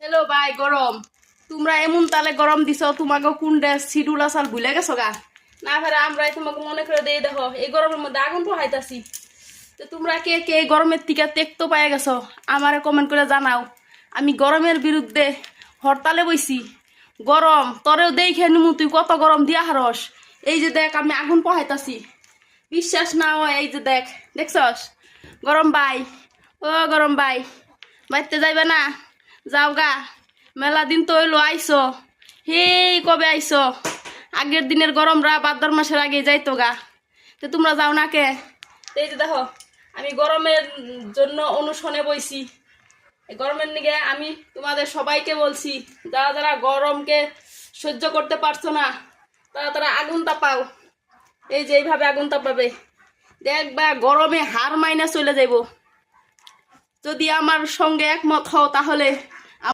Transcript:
hello ভাই গরম তোমরা এমন তালে গরম দিছ তোমাকে কোনটা শিডিউল আসাল ভুলে গেছো গা না ফেরে আমরাই তোমাকে মনে করে দিয়ে দেখো এই গরমের মধ্যে আগুন পোহাইতাছি তো তোমরা কে কে এই গরমের টিকা টেকতো পাই গেছো আমারে কমেন্ট করে জানাও আমি গরমের বিরুদ্ধে হরতালে বইছি গরম তোরেও দেখে নিমু তুই কত গরম দিয়া হারস এই যে দেখ আমি আগুন পোহাইতাছি বিশ্বাস না হয় এই যে দেখ দেখছস গরম ভাই ও গরম ভাই বাইতে যাইবে না যাও গা মেলা দিন তো হইলো আইসো হেই কবে আইসো আগের দিনের গরমরা ভাদ্র মাসের আগে যাইতো গা তো তোমরা যাও না কে এই যে দেখো আমি গরমের জন্য অনুশনে বইছি এই গরমের নিগে আমি তোমাদের সবাইকে বলছি যারা যারা গরমকে সহ্য করতে পারছো না তারা তারা আগুন তাপাও এই যে এইভাবে আগুন তাপাবে দেখবা গরমে হার মাইনা চলে যাইব যদি আমার সঙ্গে একমত হও তাহলে